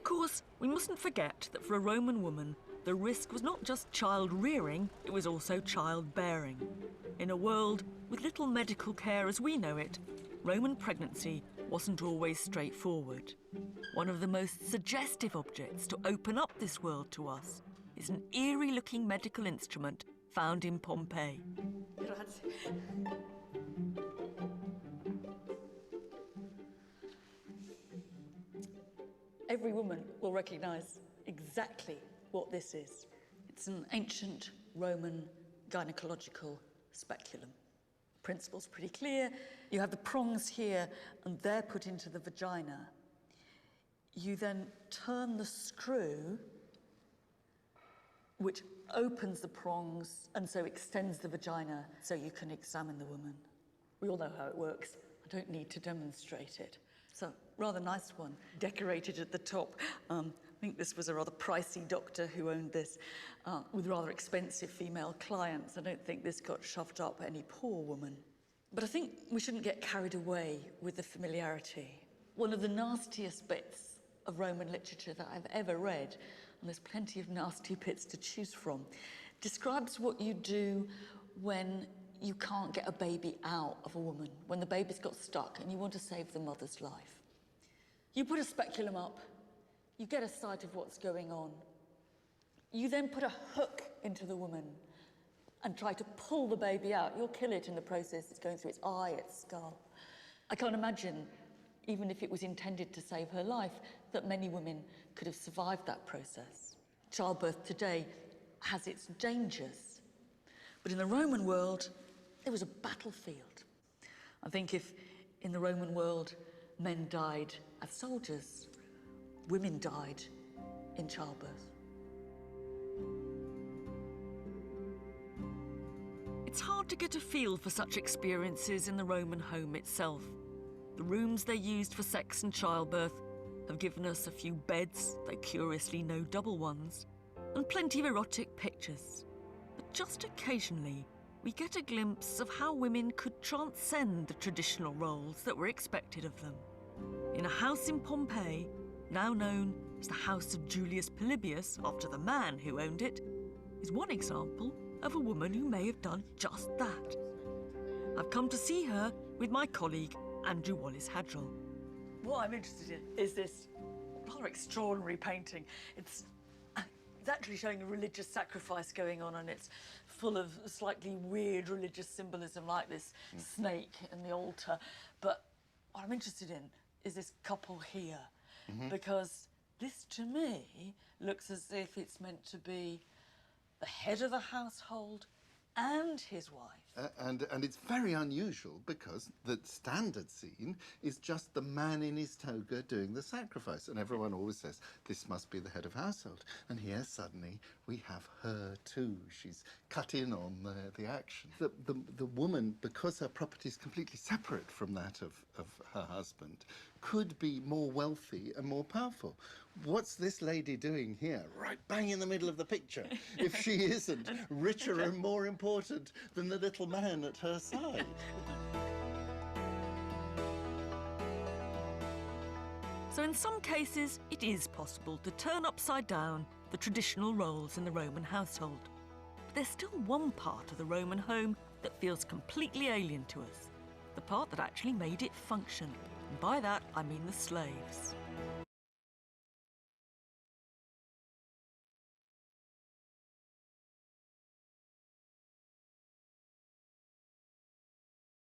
course, we mustn't forget that for a Roman woman, the risk was not just child-rearing, it was also childbearing. In a world with little medical care as we know it, Roman pregnancy wasn't always straightforward. One of the most suggestive objects to open up this world to us is an eerie-looking medical instrument found in Pompeii. Every woman will recognise exactly what this is. It's an ancient Roman gynecological speculum. The principle's pretty clear. You have the prongs here, and they're put into the vagina. You then turn the screw, which opens the prongs and so extends the vagina so you can examine the woman. We all know how it works. I don't need to demonstrate it. It's a rather nice one, decorated at the top. I think this was a rather pricey doctor who owned this, with rather expensive female clients. I don't think this got shoved up any poor woman. But I think we shouldn't get carried away with the familiarity. One of the nastiest bits of Roman literature that I've ever read, and there's plenty of nasty bits to choose from, describes what you do when you can't get a baby out of a woman, when the baby's got stuck and you want to save the mother's life. You put a speculum up, you get a sight of what's going on. You then put a hook into the woman and try to pull the baby out. You'll kill it in the process. It's going through its eye, its skull. I can't imagine, even if it was intended to save her life, that many women could have survived that process. Childbirth today has its dangers, but in the Roman world, it was a battlefield. I think if in the Roman world men died as soldiers, women died in childbirth. It's hard to get a feel for such experiences in the Roman home itself. The rooms they used for sex and childbirth have given us a few beds, though curiously no double ones, and plenty of erotic pictures. But just occasionally, we get a glimpse of how women could transcend the traditional roles that were expected of them. In a house in Pompeii, now known as the House of Julius Polybius, after the man who owned it, is one example of a woman who may have done just that. I've come to see her with my colleague, Andrew Wallace-Hadrill. What I'm interested in is this rather extraordinary painting. It's actually showing a religious sacrifice going on, and it's full of slightly weird religious symbolism like this snake and the altar. But what I'm interested in is this couple here, because this, to me, looks as if it's meant to be the head of the household and his wife. And it's very unusual because the standard scene is just the man in his toga doing the sacrifice. And everyone always says, this must be the head of household. And here, suddenly, we have her too. She's cut in on the action. The woman, because her property is completely separate from that of her husband, could be more wealthy and more powerful. What's this lady doing here, right bang in the middle of the picture, if she isn't richer and more important than the little man at her side? So in some cases, it is possible to turn upside down the traditional roles in the Roman household. But there's still one part of the Roman home that feels completely alien to us, the part that actually made it function. And by that, I mean the slaves.